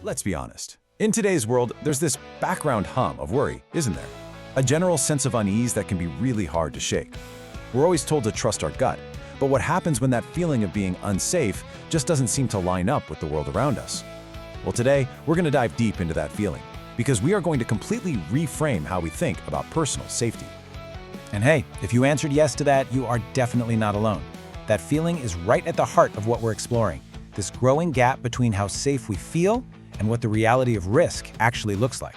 Let's be honest. In today's world, there's this background hum of worry, isn't there? A general sense of unease that can be really hard to shake. We're always told to trust our gut, but what happens when that feeling of being unsafe just doesn't seem to line up with the world around us? Well, today, we're going to dive deep into that feeling, because we are going to completely reframe how we think about personal safety. And hey, if you answered yes to that, you are definitely not alone. That feeling is right at the heart of what we're exploring, this growing gap between how safe we feel and what the reality of risk actually looks like.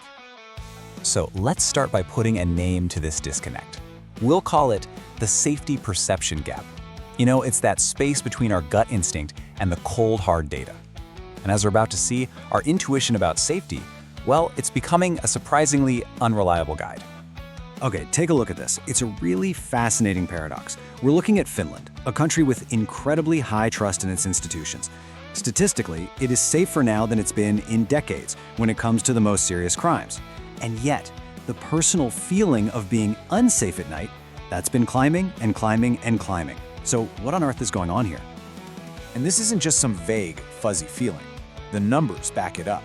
So let's start by putting a name to this disconnect. We'll call it the safety perception gap. You know, it's that space between our gut instinct and the cold, hard data. And as we're about to see, our intuition about safety, well, it's becoming a surprisingly unreliable guide. Okay, take a look at this. It's a really fascinating paradox. We're looking at Finland, a country with incredibly high trust in its institutions. Statistically, it is safer now than it's been in decades when it comes to the most serious crimes. And yet, the personal feeling of being unsafe at night, that's been climbing and climbing and climbing. So what on earth is going on here? And this isn't just some vague, fuzzy feeling. The numbers back it up.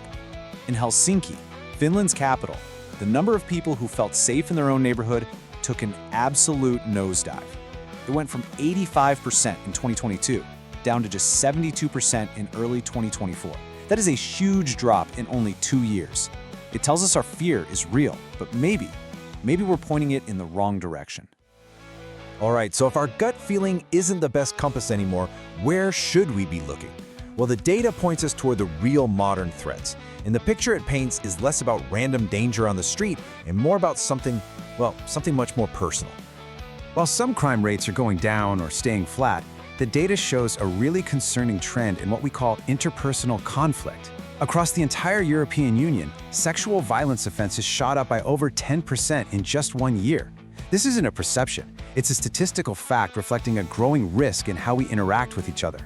In Helsinki, Finland's capital, the number of people who felt safe in their own neighborhood took an absolute nosedive. It went from 85% in 2022 down to just 72% in early 2024. That is a huge drop in only 2 years. It tells us our fear is real, but maybe we're pointing it in the wrong direction. All right, so if our gut feeling isn't the best compass anymore, where should we be looking? Well, the data points us toward the real modern threats. And the picture it paints is less about random danger on the street and more about something much more personal. While some crime rates are going down or staying flat, the data shows a really concerning trend in what we call interpersonal conflict. Across the entire European Union, sexual violence offenses shot up by over 10% in just 1 year. This isn't a perception. It's a statistical fact reflecting a growing risk in how we interact with each other.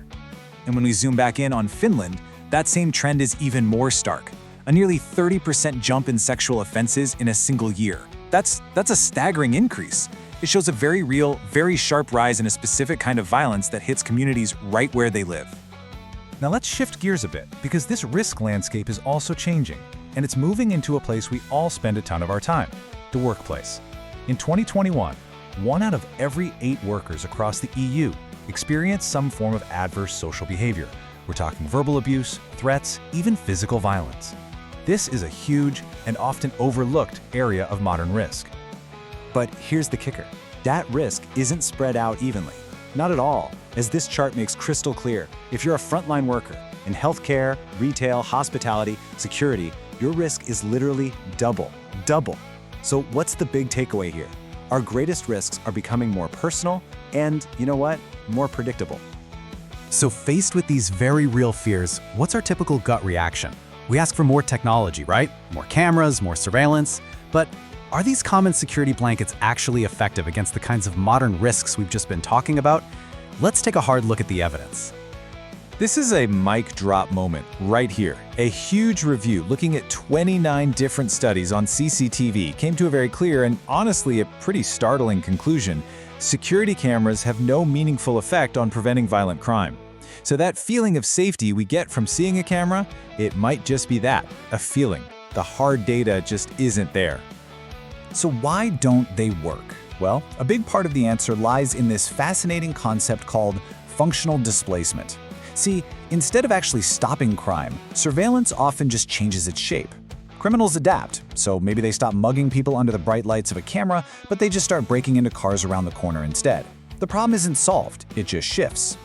And when we zoom back in on Finland, that same trend is even more stark. A nearly 30% jump in sexual offenses in a single year. That's a staggering increase. It shows a very real, very sharp rise in a specific kind of violence that hits communities right where they live. Now let's shift gears a bit, because this risk landscape is also changing, and it's moving into a place we all spend a ton of our time, the workplace. In 2021, 1 out of every 8 workers across the EU experienced some form of adverse social behavior. We're talking verbal abuse, threats, even physical violence. This is a huge and often overlooked area of modern risk. But here's the kicker. That risk isn't spread out evenly. Not at all. As this chart makes crystal clear, if you're a frontline worker in healthcare, retail, hospitality, security, your risk is literally double. So what's the big takeaway here? Our greatest risks are becoming more personal and, you know what, more predictable. So faced with these very real fears, what's our typical gut reaction? We ask for more technology, right? More cameras, more surveillance. But are these common security blankets actually effective against the kinds of modern risks we've just been talking about? Let's take a hard look at the evidence. This is a mic drop moment right here. A huge review looking at 29 different studies on CCTV came to a very clear and honestly a pretty startling conclusion. Security cameras have no meaningful effect on preventing violent crime. So that feeling of safety we get from seeing a camera, it might just be that, a feeling. The hard data just isn't there. So why don't they work? Well, a big part of the answer lies in this fascinating concept called functional displacement. See, instead of actually stopping crime, surveillance often just changes its shape. Criminals adapt, so maybe they stop mugging people under the bright lights of a camera, but they just start breaking into cars around the corner instead. The problem isn't solved, it just shifts.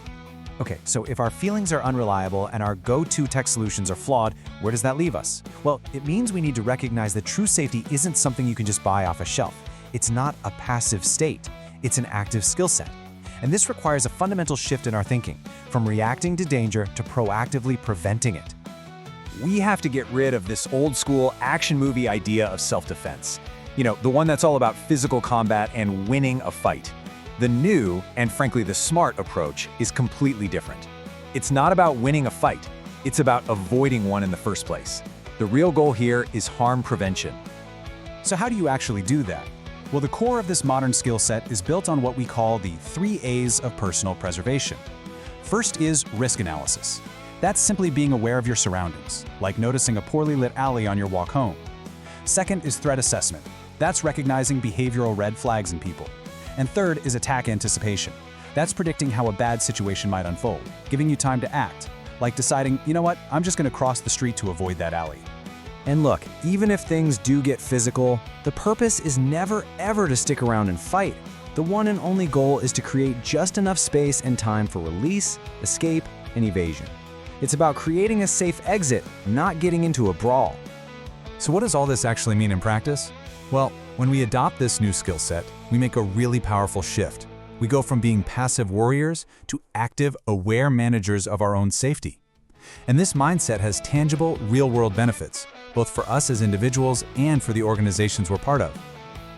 Okay, so if our feelings are unreliable and our go-to tech solutions are flawed, where does that leave us? Well, it means we need to recognize that true safety isn't something you can just buy off a shelf. It's not a passive state, it's an active skill set. And this requires a fundamental shift in our thinking, from reacting to danger to proactively preventing it. We have to get rid of this old-school action movie idea of self-defense. You know, the one that's all about physical combat and winning a fight. The new, and frankly the smart approach, is completely different. It's not about winning a fight, it's about avoiding one in the first place. The real goal here is harm prevention. So how do you actually do that? Well, the core of this modern skill set is built on what we call the 3 A's of personal preservation. First is risk analysis. That's simply being aware of your surroundings, like noticing a poorly lit alley on your walk home. Second is threat assessment. That's recognizing behavioral red flags in people. And third is attack anticipation. That's predicting how a bad situation might unfold, giving you time to act, like deciding, you know what, I'm just going to cross the street to avoid that alley. And look, even if things do get physical, the purpose is never ever to stick around and fight. The one and only goal is to create just enough space and time for release, escape, and evasion. It's about creating a safe exit, not getting into a brawl. So what does all this actually mean in practice? Well, when we adopt this new skill set, we make a really powerful shift. We go from being passive warriors to active, aware managers of our own safety. And this mindset has tangible, real-world benefits, both for us as individuals and for the organizations we're part of.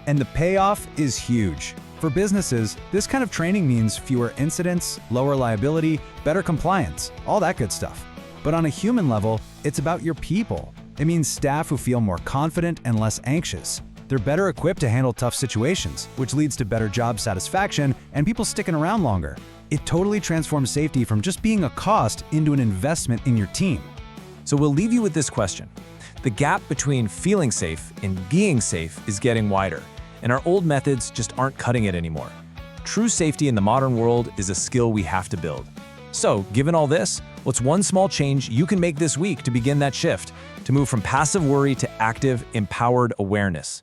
And the payoff is huge. For businesses, this kind of training means fewer incidents, lower liability, better compliance, all that good stuff. But on a human level, it's about your people. It means staff who feel more confident and less anxious. They're better equipped to handle tough situations, which leads to better job satisfaction and people sticking around longer. It totally transforms safety from just being a cost into an investment in your team. So we'll leave you with this question. The gap between feeling safe and being safe is getting wider, and our old methods just aren't cutting it anymore. True safety in the modern world is a skill we have to build. So, given all this, what's one small change you can make this week to begin that shift, to move from passive worry to active, empowered awareness?